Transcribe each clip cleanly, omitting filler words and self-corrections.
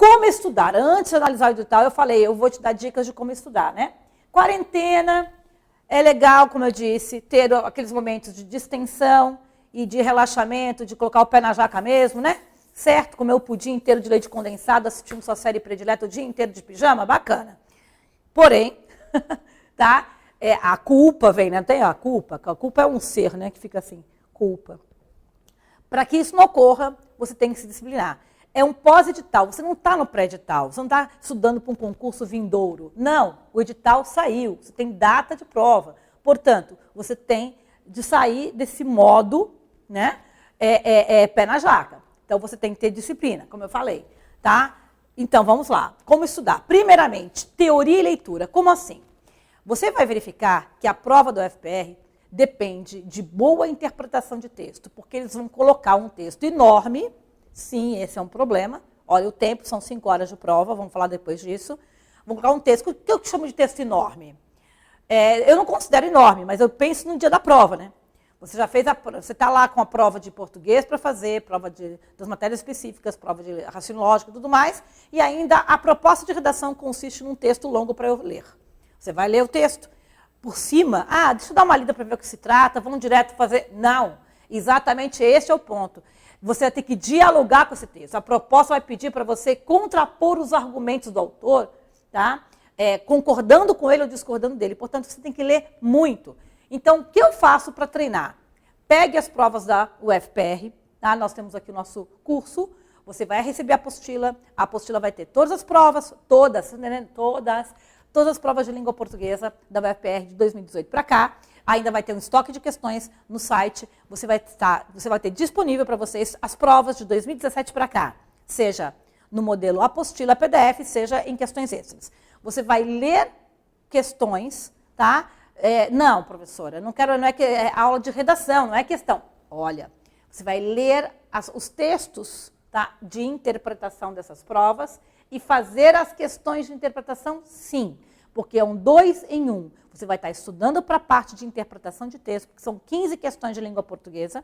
Como estudar? Antes de analisar o edital, eu falei, eu vou te dar dicas de como estudar, né? Quarentena, é legal, como eu disse, ter aqueles momentos de distensão e de relaxamento, de colocar o pé na jaca mesmo, né? Certo? Comer o pudim inteiro de leite condensado, assistindo sua série predileta o dia inteiro de pijama, bacana. Porém, tá? A culpa vem, né? Tem a culpa é um ser, né? Que fica assim, culpa. Para que isso não ocorra, você tem que se disciplinar. É um pós-edital, você não está no pré-edital, você não está estudando para um concurso vindouro. Não, o edital saiu, você tem data de prova. Portanto, você tem de sair desse modo, né, pé na jaca. Então, você tem que ter disciplina, como eu falei. Tá? Então, vamos lá. Como estudar? Primeiramente, teoria e leitura. Como assim? Você vai verificar que a prova do UFPR depende de boa interpretação de texto, porque eles vão colocar um texto enorme. Sim, esse é um problema. Olha, o tempo são 5 horas de prova, vamos falar depois disso. Vou colocar um texto, o que eu chamo de texto enorme? Eu não considero enorme, mas eu penso no dia da prova, né? Você já fez você está lá com a prova de português para fazer, prova das matérias específicas, prova de raciocínio lógico e tudo mais, e ainda a proposta de redação consiste num texto longo para eu ler. Você vai ler o texto por cima, deixa eu dar uma lida para ver o que se trata, vamos direto fazer. Não, exatamente esse é o ponto. Você vai ter que dialogar com esse texto. A proposta vai pedir para você contrapor os argumentos do autor, tá? Concordando com ele ou discordando dele. Portanto, você tem que ler muito. Então, o que eu faço para treinar? Pegue as provas da UFPR, tá? Nós temos aqui o nosso curso, você vai receber a apostila vai ter todas as provas, todas as provas de língua portuguesa da UFPR de 2018 para cá. Ainda vai ter um estoque de questões no site, você vai ter disponível para vocês as provas de 2017 para cá, seja no modelo apostila PDF, seja em questões extras. Você vai ler questões, tá? Não, professora, não é aula de redação, não é questão. Olha, você vai ler os textos, tá, de interpretação dessas provas e fazer as questões de interpretação, sim. Porque é um 2 em 1. Você vai estar estudando para a parte de interpretação de texto, porque são 15 questões de língua portuguesa,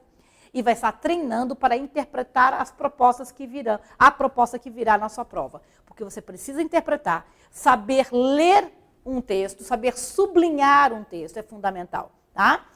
e vai estar treinando para interpretar as propostas que virão, a proposta que virá na sua prova. Porque você precisa interpretar, saber ler um texto, saber sublinhar um texto é fundamental. Tá?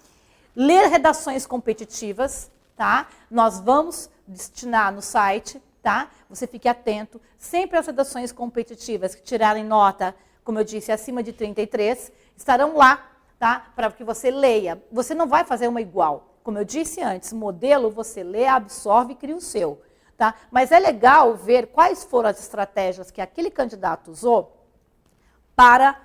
Ler redações competitivas, tá? Nós vamos destinar no site, tá? Você fique atento, sempre as redações competitivas que tirarem nota, como eu disse, acima de 33, estarão lá, tá? Para que você leia. Você não vai fazer uma igual. Como eu disse antes, modelo você lê, absorve e cria o seu. Tá? Mas é legal ver quais foram as estratégias que aquele candidato usou para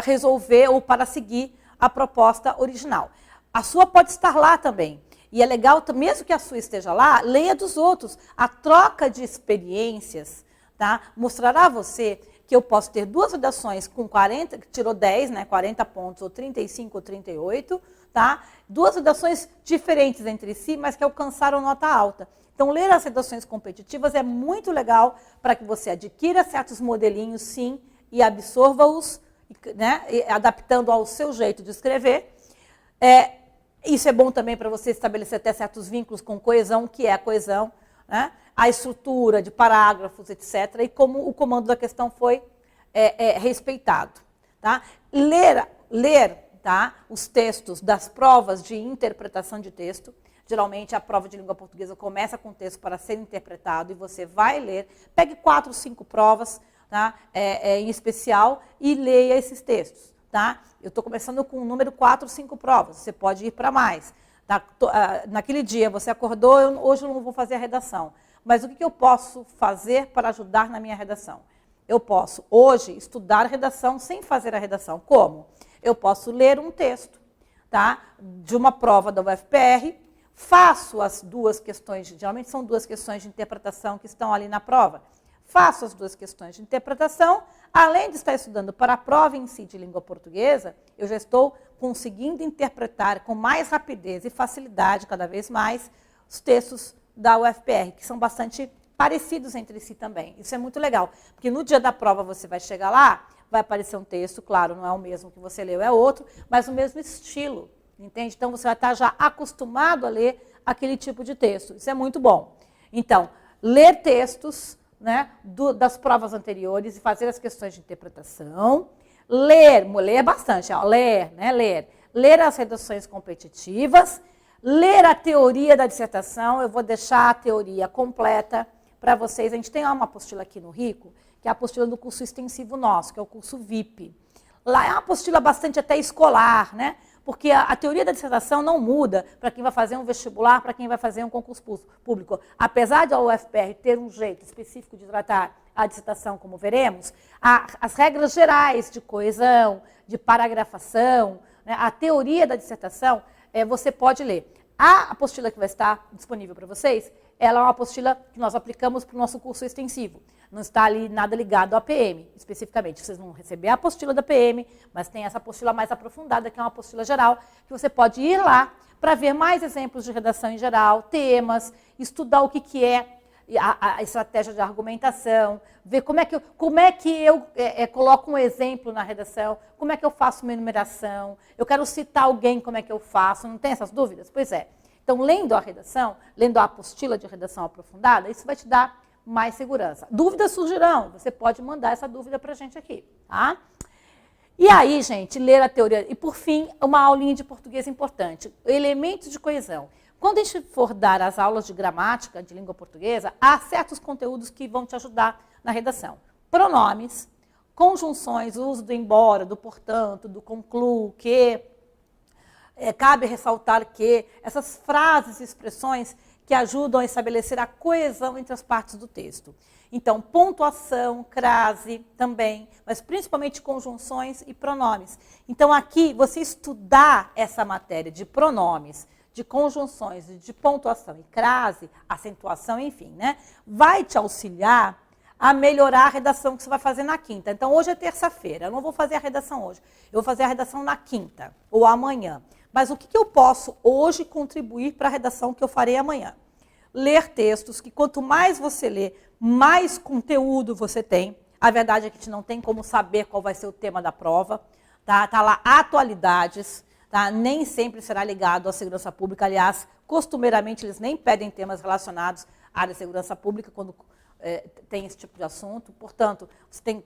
resolver ou para seguir a proposta original. A sua pode estar lá também. E é legal, mesmo que a sua esteja lá, leia dos outros. A troca de experiências, tá? Mostrará a você que eu posso ter duas redações com 40, que tirou 10, né, 40 pontos, ou 35 ou 38, tá? Duas redações diferentes entre si, mas que alcançaram nota alta. Então, ler as redações competitivas é muito legal para que você adquira certos modelinhos, sim, e absorva-os, né, adaptando ao seu jeito de escrever. Isso é bom também para você estabelecer até certos vínculos com coesão, o que é a coesão, né? A estrutura de parágrafos, etc., e como o comando da questão foi respeitado. Tá? Ler tá, os textos das provas de interpretação de texto. Geralmente, a prova de língua portuguesa começa com o texto para ser interpretado, e você vai ler. Pegue 4 ou 5 provas, tá, em especial, e leia esses textos. Tá? Eu estou começando com o número 4 ou 5 provas, você pode ir para mais. Tá? Naquele dia, você acordou, hoje eu não vou fazer a redação. Mas o que eu posso fazer para ajudar na minha redação? Eu posso, hoje, estudar redação sem fazer a redação. Como? Eu posso ler um texto, tá, de uma prova da UFPR, faço as 2 questões, geralmente são 2 questões de interpretação que estão ali na prova. Faço as 2 questões de interpretação, além de estar estudando para a prova em si de língua portuguesa, eu já estou conseguindo interpretar com mais rapidez e facilidade, cada vez mais, os textos da UFPR, que são bastante parecidos entre si também. Isso é muito legal, porque no dia da prova você vai chegar lá, vai aparecer um texto, claro, não é o mesmo que você leu, é outro, mas o mesmo estilo, entende? Então, você vai estar já acostumado a ler aquele tipo de texto. Isso é muito bom. Então, ler textos, né, das provas anteriores e fazer as questões de interpretação. Ler bastante, ó, ler as redações competitivas, ler a teoria da dissertação. Eu vou deixar a teoria completa para vocês. A gente tem uma apostila aqui no Rico, que é a apostila do curso extensivo nosso, que é o curso VIP. Lá é uma apostila bastante até escolar, né? Porque a teoria da dissertação não muda para quem vai fazer um vestibular, para quem vai fazer um concurso público. Apesar de a UFPR ter um jeito específico de tratar a dissertação, como veremos, as regras gerais de coesão, de paragrafação, né, a teoria da dissertação, você pode ler. A apostila que vai estar disponível para vocês, ela é uma apostila que nós aplicamos para o nosso curso extensivo. Não está ali nada ligado à PM, especificamente. Vocês vão receber a apostila da PM, mas tem essa apostila mais aprofundada, que é uma apostila geral, que você pode ir lá para ver mais exemplos de redação em geral, temas, estudar o que é a estratégia de argumentação, ver como é que eu coloco um exemplo na redação, como é que eu faço uma enumeração, eu quero citar alguém, como é que eu faço, não tem essas dúvidas? Pois é. Então, lendo a redação, lendo a apostila de redação aprofundada, isso vai te dar mais segurança. Dúvidas surgirão, você pode mandar essa dúvida para a gente aqui, tá? E aí, gente, ler a teoria. E, por fim, uma aulinha de português importante, elementos de coesão. Quando a gente for dar as aulas de gramática, de língua portuguesa, há certos conteúdos que vão te ajudar na redação. Pronomes, conjunções, o uso do embora, do portanto, do concluo, que, cabe ressaltar que, essas frases e expressões que ajudam a estabelecer a coesão entre as partes do texto. Então, pontuação, crase também, mas principalmente conjunções e pronomes. Então, aqui, você estudar essa matéria de pronomes, de conjunções, de pontuação e crase, acentuação, enfim, né, vai te auxiliar a melhorar a redação que você vai fazer na quinta. Então, hoje é terça-feira, eu não vou fazer a redação hoje, eu vou fazer a redação na quinta ou amanhã. Mas o que eu posso hoje contribuir para a redação que eu farei amanhã? Ler textos, que quanto mais você lê, mais conteúdo você tem. A verdade é que a gente não tem como saber qual vai ser o tema da prova. Tá lá atualidades, tá? Nem sempre será ligado à segurança pública. Aliás, costumeiramente eles nem pedem temas relacionados à área de segurança pública quando tem esse tipo de assunto. Portanto,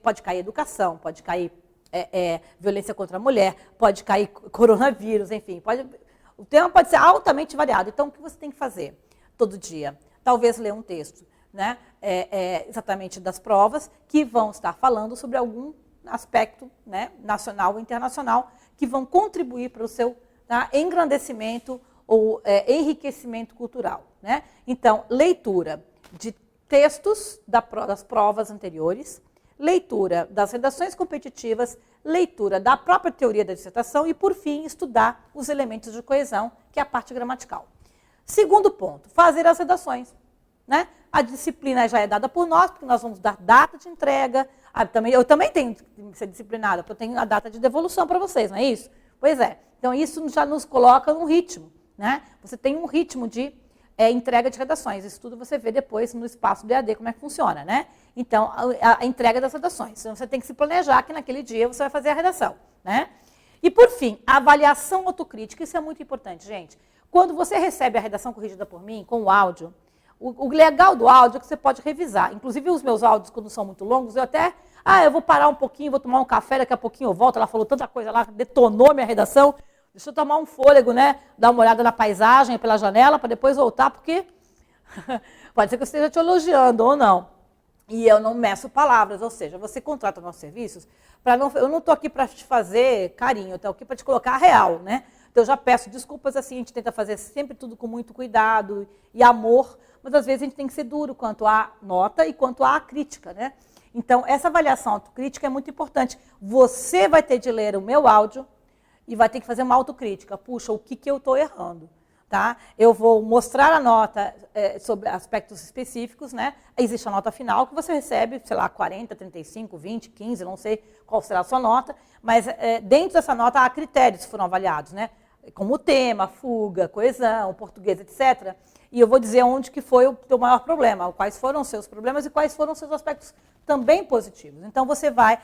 pode cair educação, pode cair violência contra a mulher, pode cair coronavírus, enfim. O tema pode ser altamente variado. Então, o que você tem que fazer todo dia? Talvez ler um texto, né, exatamente das provas, que vão estar falando sobre algum aspecto, né, nacional ou internacional, que vão contribuir para o seu, tá, engrandecimento ou enriquecimento cultural. Né? Então, leitura de textos das provas anteriores, leitura das redações competitivas, leitura da própria teoria da dissertação e, por fim, estudar os elementos de coesão, que é a parte gramatical. Segundo ponto, fazer as redações. Né? A disciplina já é dada por nós, porque nós vamos dar data de entrega. Eu também tenho que ser disciplinada, porque eu tenho a data de devolução para vocês, não é isso? Pois é. Então, isso já nos coloca num ritmo. Né? Você tem um ritmo de entrega de redações. Isso tudo você vê depois no espaço do EAD, como é que funciona. Né? Então, a entrega das redações. Então, você tem que se planejar que naquele dia você vai fazer a redação. Né? E, por fim, a avaliação autocrítica. Isso é muito importante, gente. Quando você recebe a redação corrigida por mim, com o áudio, o legal do áudio é que você pode revisar. Inclusive, os meus áudios, quando são muito longos, eu até... eu vou parar um pouquinho, vou tomar um café, daqui a pouquinho eu volto. Ela falou tanta coisa lá, detonou minha redação. Deixa eu tomar um fôlego, né? Dar uma olhada na paisagem pela janela, para depois voltar, porque pode ser que eu esteja te elogiando ou não. E eu não meço palavras, ou seja, você contrata nossos serviços, eu não estou aqui para te fazer carinho, eu estou aqui para te colocar a real, né? Então, eu já peço desculpas, assim, a gente tenta fazer sempre tudo com muito cuidado e amor, mas às vezes a gente tem que ser duro quanto à nota e quanto à crítica, né? Então, essa avaliação autocrítica é muito importante. Você vai ter de ler o meu áudio e vai ter que fazer uma autocrítica. Puxa, o que eu estou errando? Tá? Eu vou mostrar a nota sobre aspectos específicos, né? Existe a nota final que você recebe, sei lá, 40, 35, 20, 15, não sei qual será a sua nota, mas dentro dessa nota há critérios que foram avaliados, né? Como tema, fuga, coesão, português, etc. E eu vou dizer onde que foi o teu maior problema, quais foram os seus problemas e quais foram os seus aspectos também positivos. Então, você vai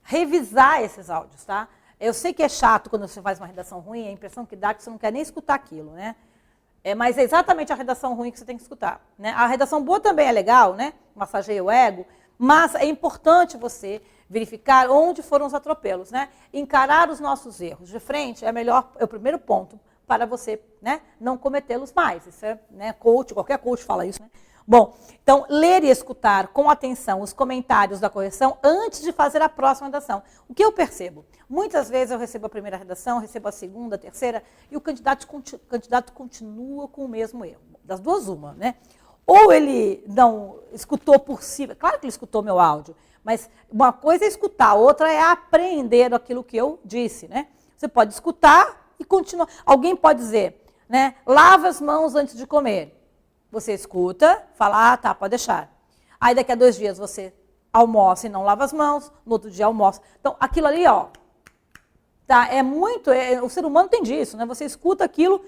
revisar esses áudios, tá? Eu sei que é chato quando você faz uma redação ruim, a impressão que dá é que você não quer nem escutar aquilo, né? Mas é exatamente a redação ruim que você tem que escutar. Né? A redação boa também é legal, né? Massageia o ego, mas é importante você verificar onde foram os atropelos. Né? Encarar os nossos erros de frente é o primeiro ponto para você, né, não cometê-los mais. Isso é, né, qualquer coach fala isso. Né? Bom, então, ler e escutar com atenção os comentários da correção antes de fazer a próxima redação. O que eu percebo? Muitas vezes eu recebo a primeira redação, recebo a segunda, a terceira, e o candidato continua com o mesmo erro. Das duas, uma, né? Ou ele não escutou por si, claro que ele escutou meu áudio, mas uma coisa é escutar, outra é apreender aquilo que eu disse, né? Você pode escutar e continuar. Alguém pode dizer, né? Lava as mãos antes de comer. Você escuta, fala, tá, pode deixar. Aí daqui a 2 dias você almoça e não lava as mãos, no outro dia almoça. Então, aquilo ali, ó, tá, o ser humano tem disso, né? Você escuta aquilo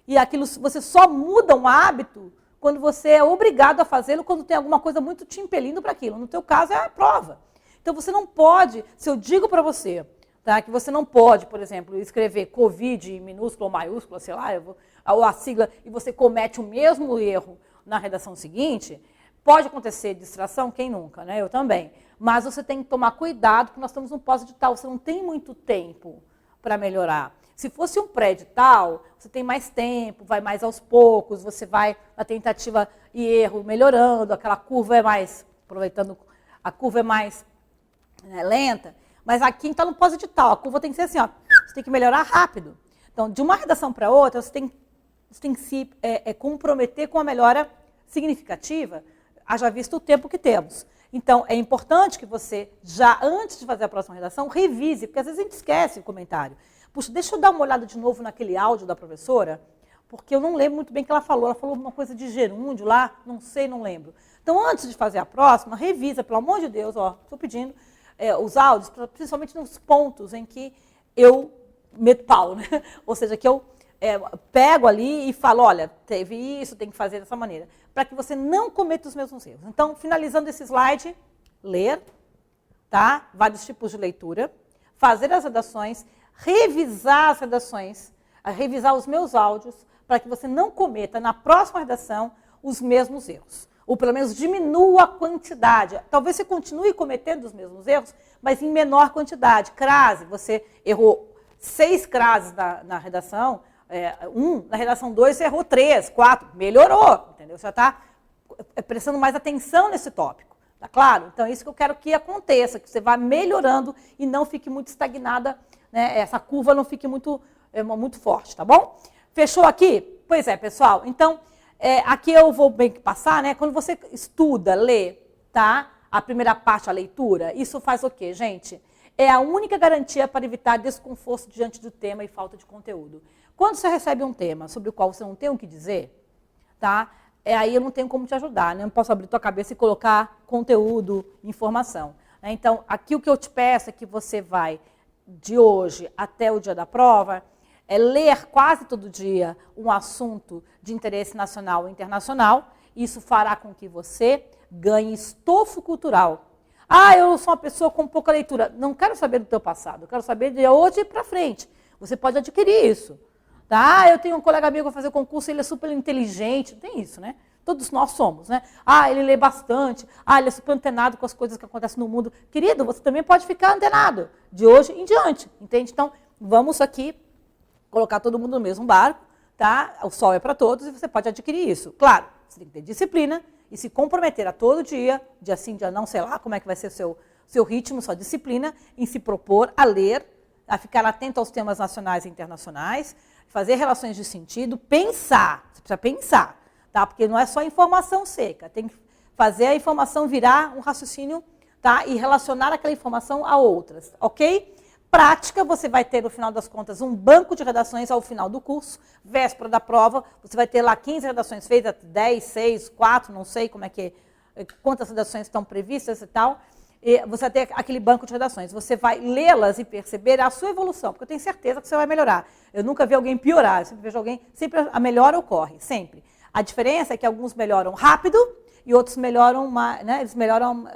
e aquilo, você só muda um hábito quando você é obrigado a fazê-lo, quando tem alguma coisa muito te impelindo para aquilo. No teu caso, é a prova. Então, você não pode, se eu digo para você, tá, que você não pode, por exemplo, escrever Covid em minúsculo ou maiúsculo, sei lá, ou a sigla, e você comete o mesmo erro na redação seguinte, pode acontecer distração, quem nunca, né? Eu também. Mas você tem que tomar cuidado, porque nós estamos no pós-edital, você não tem muito tempo para melhorar. Se fosse um pré-edital, você tem mais tempo, vai mais aos poucos, você vai na tentativa e erro melhorando, aquela curva é mais, aproveitando, a curva é mais, né, lenta, mas aqui está no pós-edital, a curva tem que ser assim, ó, você tem que melhorar rápido. Então, de uma redação para outra, você tem que se comprometer com a melhora significativa, haja visto o tempo que temos. Então, é importante que você, já antes de fazer a próxima redação, revise, porque às vezes a gente esquece o comentário. Puxa, deixa eu dar uma olhada de novo naquele áudio da professora, porque eu não lembro muito bem o que ela falou uma coisa de gerúndio lá, não sei, não lembro. Então, antes de fazer a próxima, revisa, pelo amor de Deus, ó, estou pedindo os áudios, principalmente nos pontos em que eu meto pau, né? Ou seja, que eu pego ali e falo, olha, teve isso, tem que fazer dessa maneira, para que você não cometa os mesmos erros. Então, finalizando esse slide, ler, tá? Vários tipos de leitura, fazer as redações, revisar as redações, revisar os meus áudios, para que você não cometa na próxima redação os mesmos erros. Ou pelo menos diminua a quantidade. Talvez você continue cometendo os mesmos erros, mas em menor quantidade. Crase, você errou 6 crases na redação, na redação 2 você errou 3, 4, melhorou, entendeu? Você já está prestando mais atenção nesse tópico, tá claro? Então, é isso que eu quero que aconteça, que você vá melhorando e não fique muito estagnada, né? Essa curva não fique muito forte, tá bom? Fechou aqui? Pois é, pessoal. Então, aqui eu vou bem que passar, né? Quando você estuda, lê, tá? A primeira parte, a leitura, isso faz o quê, gente? É a única garantia para evitar desconforto diante do tema e falta de conteúdo. Quando você recebe um tema sobre o qual você não tem o que dizer, tá? Aí eu não tenho como te ajudar, né? Eu não posso abrir tua cabeça e colocar conteúdo, informação. Né? Então, aqui o que eu te peço é que você vai, de hoje até o dia da prova, ler quase todo dia um assunto de interesse nacional ou internacional. Isso fará com que você ganhe estofo cultural. Ah, eu sou uma pessoa com pouca leitura. Não quero saber do teu passado, eu quero saber de hoje para frente. Você pode adquirir isso. Tá? Eu tenho um colega amigo que vai fazer concurso, ele é super inteligente, tem isso, né? Todos nós somos, né? Ah, ele lê bastante, ele é super antenado com as coisas que acontecem no mundo. Querido, você também pode ficar antenado, de hoje em diante, entende? Então, vamos aqui colocar todo mundo no mesmo barco, tá? O sol é para todos e você pode adquirir isso. Claro, você tem que ter disciplina e se comprometer a todo dia sim, dia não, sei lá como é que vai ser o seu ritmo, sua disciplina, em se propor a ler, a ficar atento aos temas nacionais e internacionais, fazer relações de sentido, pensar, você precisa pensar, tá? Porque não é só informação seca, tem que fazer a informação virar um raciocínio, tá? E relacionar aquela informação a outras, ok? Prática, você vai ter, no final das contas, um banco de redações ao final do curso, véspera da prova, você vai ter lá 15 redações feitas, 10, 6, 4, não sei como é que, quantas redações estão previstas e tal, e você vai ter aquele banco de redações. Você vai lê-las e perceber a sua evolução, porque eu tenho certeza que você vai melhorar. Eu nunca vi alguém piorar, eu sempre vejo alguém, sempre a melhora ocorre, sempre. A diferença é que alguns melhoram rápido e outros melhoram, né, eles melhoram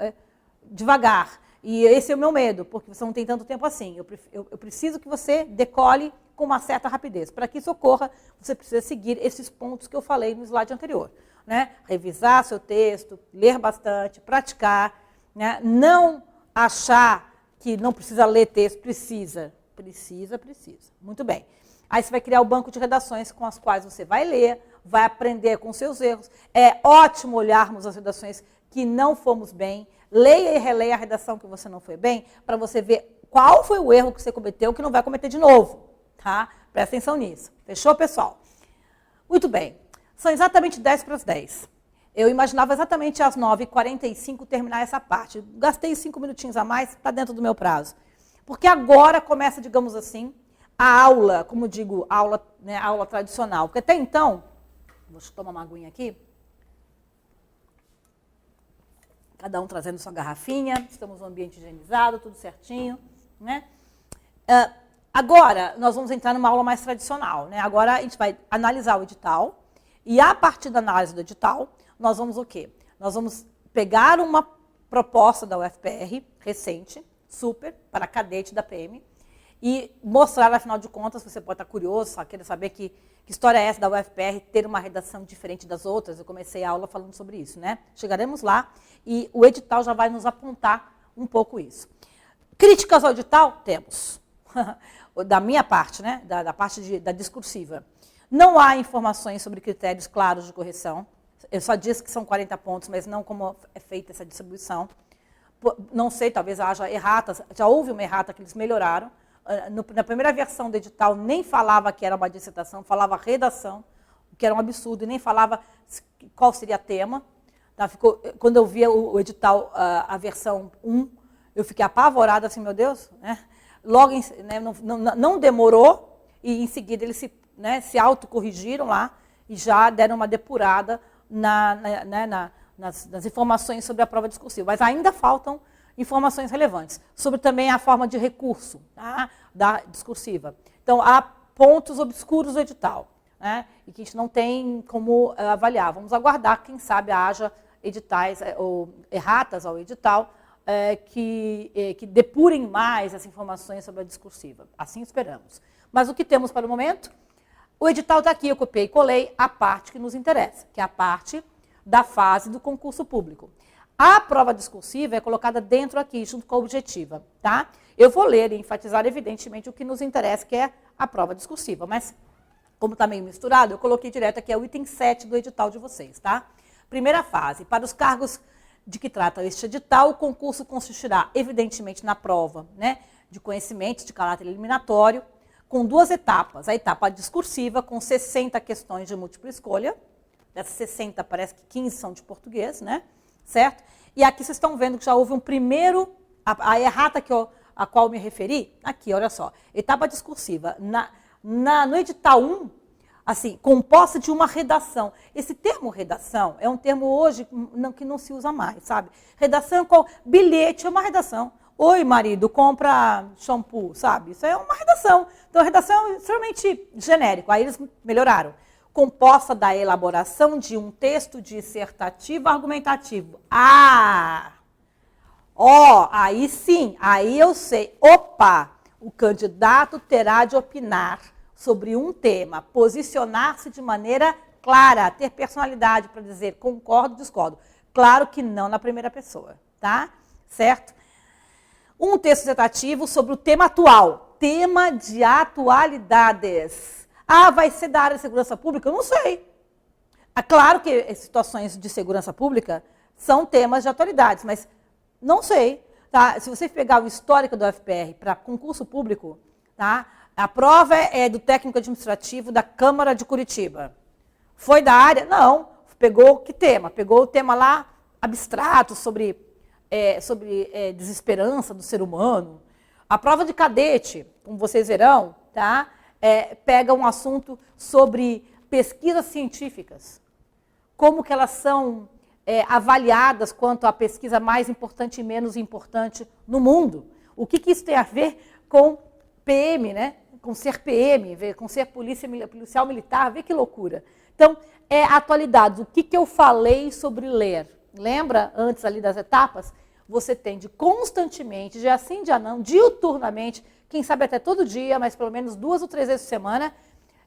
devagar. E esse é o meu medo, porque você não tem tanto tempo assim. Eu preciso que você decole com uma certa rapidez. Para que isso ocorra, você precisa seguir esses pontos que eu falei no slide anterior. Né? Revisar seu texto, ler bastante, praticar, né? Não achar que não precisa ler texto, precisa. Muito bem. Aí você vai criar o banco de redações com as quais você vai ler, vai aprender com seus erros. É ótimo olharmos as redações que não fomos bem, leia e releia a redação que você não foi bem, para você ver qual foi o erro que você cometeu, que não vai cometer de novo. Tá? Presta atenção nisso. Fechou, pessoal? Muito bem. São exatamente 10 para as 10. Eu imaginava exatamente às 9h45 terminar essa parte. Gastei 5 minutinhos a mais, está dentro do meu prazo. Porque agora começa, digamos assim, a aula, como digo, aula, né, aula tradicional. Porque até então, vou tomar uma aguinha aqui. Cada um trazendo sua garrafinha, estamos num ambiente higienizado, tudo certinho. Né? Agora, nós vamos entrar numa aula mais tradicional. Né? Agora a gente vai analisar o edital. E a partir da análise do edital, nós vamos o quê? Nós vamos pegar uma proposta da UFPR, recente, super, para cadete da PM, e mostrar, afinal de contas, você pode estar curioso, só querer saber que história é essa da UFPR ter uma redação diferente das outras. Eu comecei a aula falando sobre isso, né? Chegaremos lá e o edital já vai nos apontar um pouco isso. Críticas ao edital? Temos. Da minha parte, né? Da parte da discursiva. Não há informações sobre critérios claros de correção. Eu só disse que são 40 pontos, mas não como é feita essa distribuição. Não sei, talvez haja erratas. Já houve uma errata que eles melhoraram. Na primeira versão do edital nem falava que era uma dissertação, falava redação, o que era um absurdo, e nem falava qual seria o tema. Tá? Quando eu via o edital, a versão 1, eu fiquei apavorada, assim, meu Deus. Né? Logo, né, não demorou, e em seguida eles se autocorrigiram lá e já deram uma depurada nas informações sobre a prova discursiva. Mas ainda faltam informações relevantes sobre também a forma de recurso, tá, da discursiva. Então, há pontos obscuros do edital, né, e que a gente não tem como avaliar. Vamos aguardar, quem sabe haja editais ou erratas ao edital que depurem mais as informações sobre a discursiva. Assim esperamos. Mas o que temos para o momento? O edital está aqui, eu copiei e colei a parte que nos interessa, que é a parte da fase do concurso público. A prova discursiva é colocada dentro aqui, junto com a objetiva. Tá? Eu vou ler e enfatizar, evidentemente, o que nos interessa, que é a prova discursiva. Mas, como está meio misturado, eu coloquei direto aqui, é o item 7 do edital de vocês. Tá? Primeira fase, para os cargos de que trata este edital, o concurso consistirá, evidentemente, na prova, né, de conhecimentos de caráter eliminatório, com 2 etapas. A etapa discursiva, com 60 questões de múltipla escolha. Dessas 60, parece que 15 são de português, né? Certo? E aqui vocês estão vendo que já houve um primeiro, a errata a qual eu me referi, aqui, olha só. Etapa discursiva. No edital 1, assim, composta de uma redação. Esse termo redação é um termo hoje que não se usa mais, sabe? Redação com bilhete é uma redação. Oi, marido, compra shampoo, sabe? Isso é uma redação. Então, a redação é extremamente genérico. Aí eles melhoraram. Composta da elaboração de um texto dissertativo argumentativo. Aí sim, aí eu sei. Opa, o candidato terá de opinar sobre um tema, posicionar-se de maneira clara, ter personalidade para dizer concordo, discordo. Claro que não na primeira pessoa, tá? Certo? Um texto dissertativo sobre o tema atual. Tema de atualidades. Vai ser da área de segurança pública? Eu não sei. É claro que situações de segurança pública são temas de atualidades, mas não sei. Tá? Se você pegar o histórico do UFPR para concurso público, tá? A prova é do técnico administrativo da Câmara de Curitiba. Foi da área? Não. Pegou que tema? Pegou o tema lá abstrato sobre desesperança do ser humano. A prova de cadete, como vocês verão, tá? Pega um assunto sobre pesquisas científicas, como que elas são avaliadas quanto à pesquisa mais importante e menos importante no mundo. O que isso tem a ver com PM, né? Com ser PM, com ser policial militar, vê que loucura. Então, atualidades. O que eu falei sobre ler? Lembra, antes ali das etapas? Você tem de constantemente, dia sim, dia não, diuturnamente, quem sabe até todo dia, mas pelo menos 2 ou 3 vezes por semana,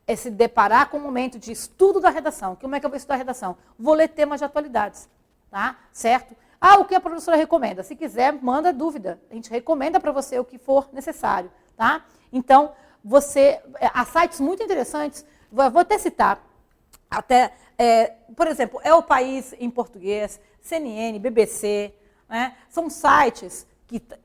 é se deparar com um momento de estudo da redação. Como é que eu vou estudar a redação? Vou ler temas de atualidades, tá? Certo? O que a professora recomenda? Se quiser, manda dúvida. A gente recomenda para você o que for necessário, tá? Então, há sites muito interessantes, vou até citar, por exemplo, É o País em português, CNN, BBC, né? São sites,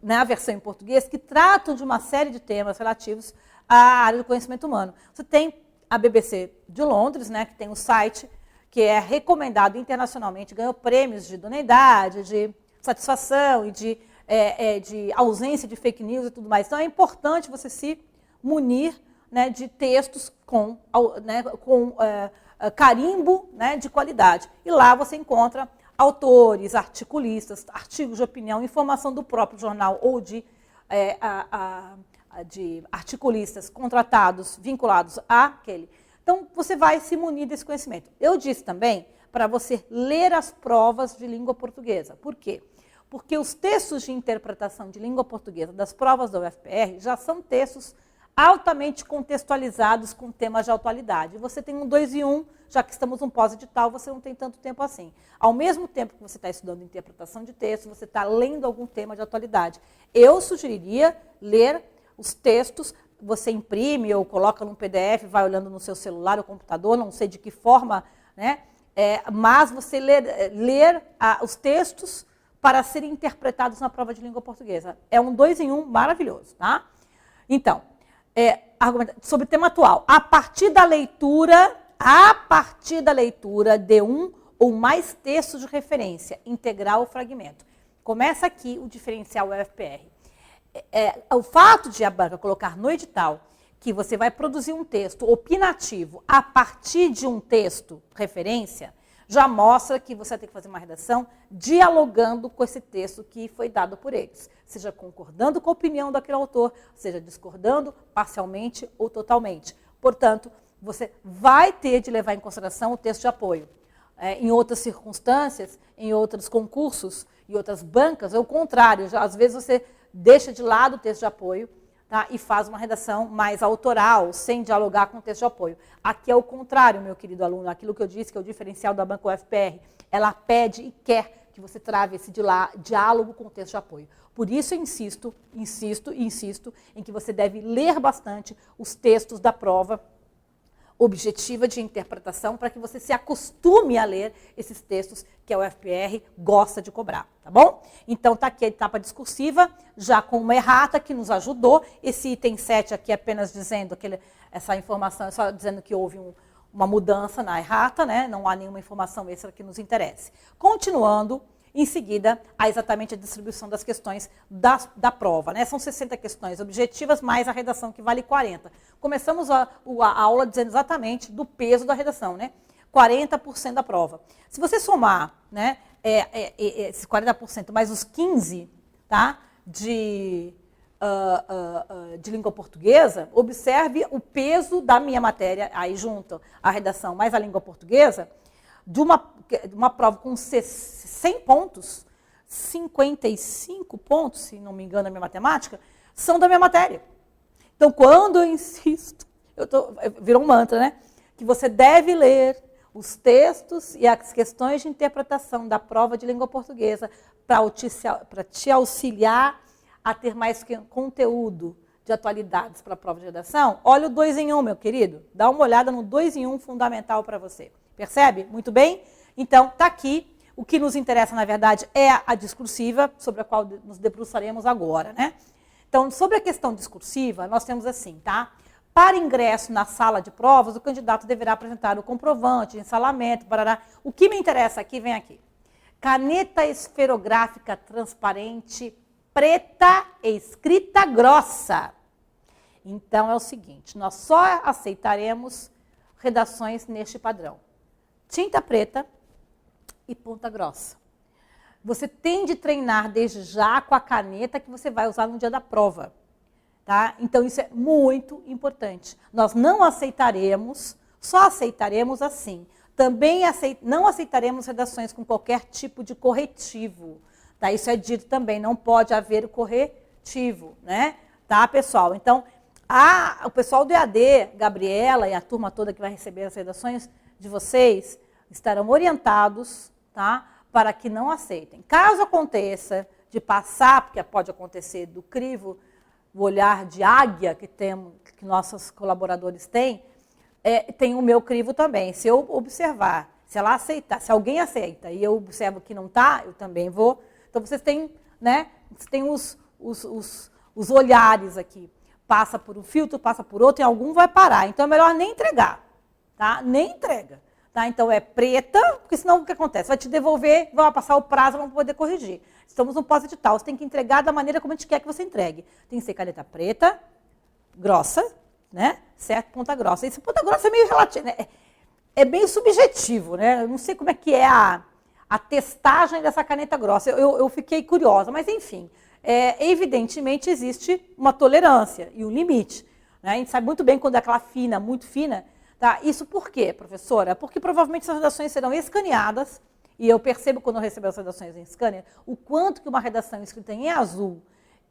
na versão em português, que tratam de uma série de temas relativos à área do conhecimento humano. Você tem a BBC de Londres, né, que tem um site que é recomendado internacionalmente, ganhou prêmios de idoneidade, de satisfação e de ausência de fake news e tudo mais. Então, é importante você se munir, né, de textos com carimbo, né, de qualidade. E lá você encontra autores, articulistas, artigos de opinião, informação do próprio jornal ou de articulistas contratados, vinculados àquele. Então, você vai se munir desse conhecimento. Eu disse também para você ler as provas de língua portuguesa. Por quê? Porque os textos de interpretação de língua portuguesa das provas da UFPR já são textos altamente contextualizados com temas de atualidade. Você tem um 2 em 1, já que estamos num pós-edital, você não tem tanto tempo assim. Ao mesmo tempo que você está estudando interpretação de texto, você está lendo algum tema de atualidade. Eu sugeriria ler os textos, você imprime ou coloca num PDF, vai olhando no seu celular ou computador, não sei de que forma, né? Mas você ler os textos para serem interpretados na prova de língua portuguesa. É um 2 em 1 maravilhoso, tá? Então, sobre o tema atual, a partir da leitura de um ou mais textos de referência, integral ou fragmento. Começa aqui o diferencial UFPR. O fato de a banca colocar no edital que você vai produzir um texto opinativo a partir de um texto referência, já mostra que você tem que fazer uma redação dialogando com esse texto que foi dado por eles. Seja concordando com a opinião daquele autor, seja discordando parcialmente ou totalmente. Portanto, você vai ter de levar em consideração o texto de apoio. Em outras circunstâncias, em outros concursos, em outras bancas, é o contrário. Às vezes você deixa de lado o texto de apoio, tá, e faz uma redação mais autoral, sem dialogar com o texto de apoio. Aqui é o contrário, meu querido aluno. Aquilo que eu disse, que é o diferencial da banca UFPR, ela pede e quer que você trave esse diálogo com o texto de apoio. Por isso eu insisto em que você deve ler bastante os textos da prova objetiva de interpretação para que você se acostume a ler esses textos que a UFPR gosta de cobrar, tá bom? Então, está aqui a etapa discursiva, já com uma errata que nos ajudou. Esse item 7 aqui é apenas dizendo que essa informação é só dizendo que houve uma mudança na errata, né? Não há nenhuma informação extra que nos interesse. Continuando, em seguida, há exatamente a distribuição das questões da prova, né? São 60 questões objetivas, mais a redação, que vale 40. Começamos a aula dizendo exatamente do peso da redação, né? 40% da prova. Se você somar, né, esses 40% mais os 15%, tá, de língua portuguesa, observe o peso da minha matéria, aí junto a redação mais a língua portuguesa, de uma prova com 100 pontos, 55 pontos, se não me engano a minha matemática, são da minha matéria. Então, quando eu insisto, virou um mantra, né? Que você deve ler os textos e as questões de interpretação da prova de língua portuguesa para te auxiliar a ter mais conteúdo de atualidades para a prova de redação. Olha o 2 em 1, meu querido. Dá uma olhada no 2 em 1 fundamental para você. Percebe? Muito bem? Então, está aqui. O que nos interessa, na verdade, é a discursiva, sobre a qual nos debruçaremos agora, né? Então, sobre a questão discursiva, nós temos assim, tá? Para ingresso na sala de provas, o candidato deverá apresentar o comprovante, ensalamento, parará. O que me interessa aqui, vem aqui. Caneta esferográfica transparente, preta e escrita grossa. Então, é o seguinte, nós só aceitaremos redações neste padrão. Tinta preta e ponta grossa. Você tem de treinar desde já com a caneta que você vai usar no dia da prova. Tá? Então, isso é muito importante. Nós não aceitaremos, só aceitaremos assim. Também não aceitaremos redações com qualquer tipo de corretivo. Tá? Isso é dito também, não pode haver corretivo, né? tá, pessoal? Então, o pessoal do EAD, Gabriela e a turma toda que vai receber as redações de vocês, estarão orientados, tá, para que não aceitem. Caso aconteça de passar, porque pode acontecer do crivo, o olhar de águia que nossos colaboradores têm, tem o meu crivo também. Se eu observar, se ela aceitar, se alguém aceita e eu observo que não está, eu também vou. Então, vocês têm, né, os olhares aqui. Passa por um filtro, passa por outro, e algum vai parar. Então, é melhor nem entregar, tá? Nem entrega. Tá? Então, é preta, porque senão o que acontece? Vai te devolver, vai passar o prazo, vamos poder corrigir. Estamos no pós-edital, você tem que entregar da maneira como a gente quer que você entregue. Tem que ser caneta preta, grossa, né? Certo? Ponta grossa. Esse ponta grossa é meio relativo, né? É meio subjetivo, né? Eu não sei como é que é a testagem dessa caneta grossa. Eu fiquei curiosa, mas enfim. Evidentemente existe uma tolerância e um limite. Né? A gente sabe muito bem quando é aquela fina, muito fina. Tá? Isso por quê, professora? Porque provavelmente essas redações serão escaneadas, e eu percebo quando eu recebo as redações em scanner, o quanto que uma redação escrita em azul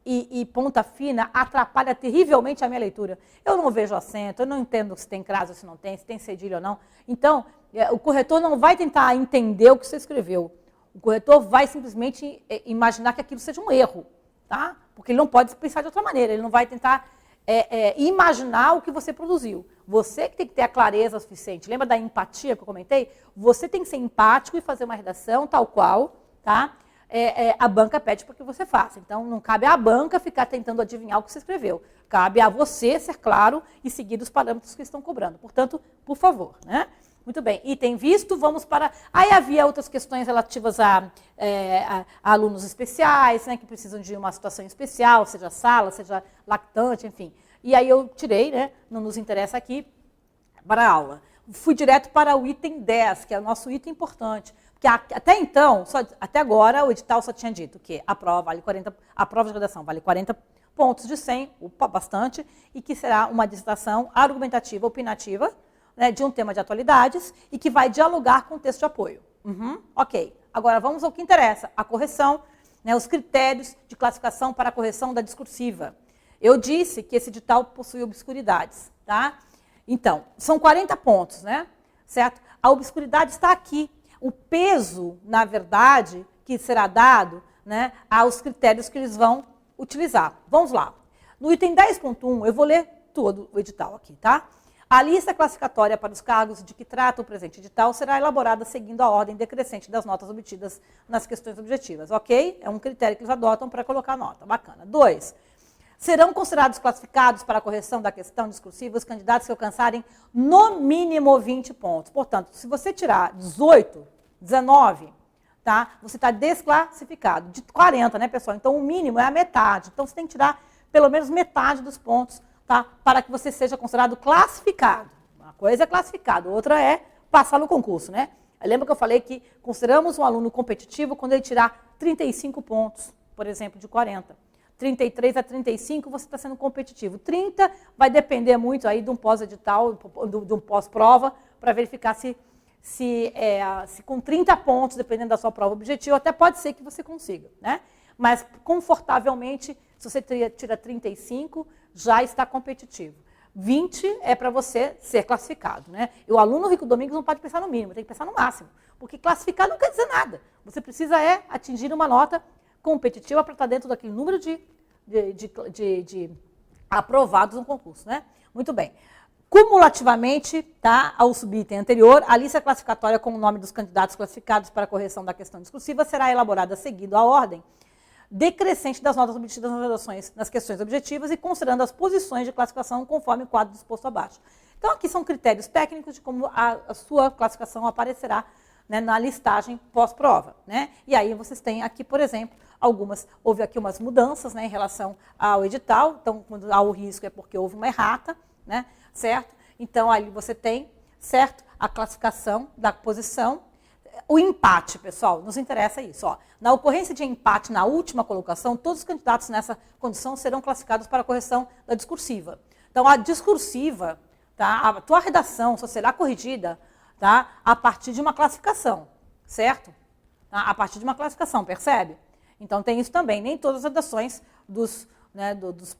e ponta fina atrapalha terrivelmente a minha leitura. Eu não vejo acento, eu não entendo se tem crase ou se não tem, se tem cedilha ou não. Então, o corretor não vai tentar entender o que você escreveu. O corretor vai simplesmente imaginar que aquilo seja um erro. Tá? Porque ele não pode pensar de outra maneira, ele não vai tentar imaginar o que você produziu. Você que tem que ter a clareza suficiente. Lembra da empatia que eu comentei? Você tem que ser empático e fazer uma redação tal qual, tá? A banca pede para que você faça. Então, não cabe à banca ficar tentando adivinhar o que você escreveu. Cabe a você ser claro e seguir os parâmetros que estão cobrando. Portanto, por favor, né? Muito bem, item visto, vamos para... Aí havia outras questões relativas a alunos especiais, né, que precisam de uma situação especial, seja sala, seja lactante, enfim. E aí eu tirei, né, não nos interessa aqui, para a aula. Fui direto para o item 10, que é o nosso item importante. Porque até então, até agora, o edital só tinha dito que a prova de redação vale 40 pontos de 100, bastante, e que será uma dissertação argumentativa, opinativa, né, de um tema de atualidades e que vai dialogar com o texto de apoio. Ok. Agora vamos ao que interessa, a correção, né, os critérios de classificação para a correção da discursiva. Eu disse que esse edital possui obscuridades, tá? Então, são 40 pontos, né? Certo? A obscuridade está aqui. O peso, na verdade, que será dado, né, aos critérios que eles vão utilizar. Vamos lá. No item 10.1, eu vou ler todo o edital aqui, tá? A lista classificatória para os cargos de que trata o presente edital será elaborada seguindo a ordem decrescente das notas obtidas nas questões objetivas, ok? É um critério que eles adotam para colocar nota, bacana. 2. Serão considerados classificados para a correção da questão discursiva os candidatos que alcançarem no mínimo 20 pontos. Portanto, se você tirar 18, 19, tá? Você está desclassificado. De 40, né, pessoal? Então, o mínimo é a metade. Então, você tem que tirar pelo menos metade dos pontos, tá? Para que você seja considerado classificado. Uma coisa é classificado, outra é passar no concurso, né? Lembra que eu falei que consideramos um aluno competitivo quando ele tirar 35 pontos, por exemplo, de 40. 33 a 35 você está sendo competitivo. 30 vai depender muito aí de um pós-edital, de um pós-prova, para verificar se com 30 pontos, dependendo da sua prova objetiva, até pode ser que você consiga, né? Mas confortavelmente, se você tira 35, já está competitivo. 20 é para você ser classificado, né? E o aluno Rico Domingos não pode pensar no mínimo, tem que pensar no máximo. Porque classificar não quer dizer nada. Você precisa atingir uma nota competitiva para estar dentro daquele número de aprovados no concurso, né? Muito bem. Cumulativamente, tá, ao subitem anterior, a lista classificatória com o nome dos candidatos classificados para a correção da questão discursiva será elaborada seguindo a ordem decrescente das notas obtidas nas questões objetivas e considerando as posições de classificação conforme o quadro disposto abaixo. Então, aqui são critérios técnicos de como a sua classificação aparecerá, né, na listagem pós-prova, né? E aí vocês têm aqui, por exemplo, houve aqui umas mudanças, né, em relação ao edital. Então, quando há o risco é porque houve uma errata, né, certo? Então, aí você tem, certo, a classificação da posição. O empate, pessoal, nos interessa isso. Ó. Na ocorrência de empate na última colocação, todos os candidatos nessa condição serão classificados para a correção da discursiva. Então, a discursiva, tá, a tua redação só será corrigida, tá, a partir de uma classificação, certo? Tá? A partir de uma classificação, percebe? Então, tem isso também. Nem todas as redações né, dos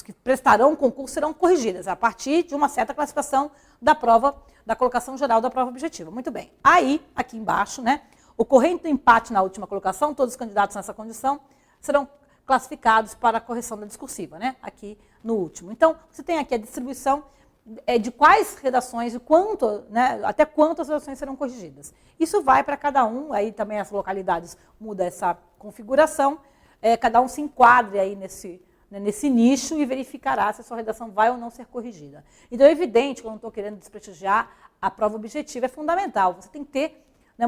que prestarão o concurso serão corrigidas a partir de uma certa classificação da prova, da colocação geral da prova objetiva. Muito bem. Aí, aqui embaixo, né, ocorrendo empate na última colocação, todos os candidatos nessa condição serão classificados para a correção da discursiva, né, aqui no último. Então, você tem aqui a distribuição de quais redações e quanto, né, até quantas redações serão corrigidas. Isso vai para cada um, aí também as localidades muda essa configuração, cada um se enquadre aí nesse nicho e verificará se a sua redação vai ou não ser corrigida. Então é evidente que eu não estou querendo desprestigiar a prova objetiva, é fundamental. Você tem que ter, né,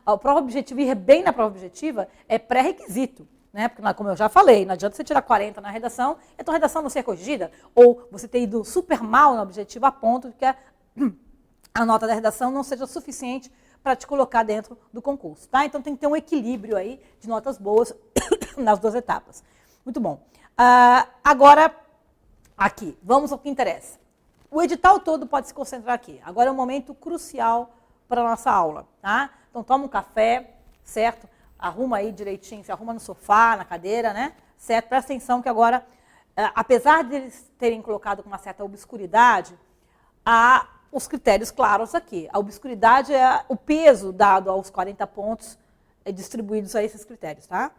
a prova objetiva, e bem na prova objetiva, é pré-requisito. Né? Porque, como eu já falei, não adianta você tirar 40 na redação e a tua redação não ser corrigida, ou você ter ido super mal na objetiva a ponto de que a nota da redação não seja suficiente para te colocar dentro do concurso. Tá? Então tem que ter um equilíbrio aí de notas boas nas duas etapas. Muito bom. Agora, aqui, vamos ao que interessa. O edital todo pode se concentrar aqui. Agora é um momento crucial para a nossa aula. Tá? Então toma um café, certo? Arruma aí direitinho, se arruma no sofá, na cadeira, né? Certo? Presta atenção que agora, apesar de eles terem colocado com uma certa obscuridade, há os critérios claros aqui. A obscuridade é o peso dado aos 40 pontos distribuídos a esses critérios, tá?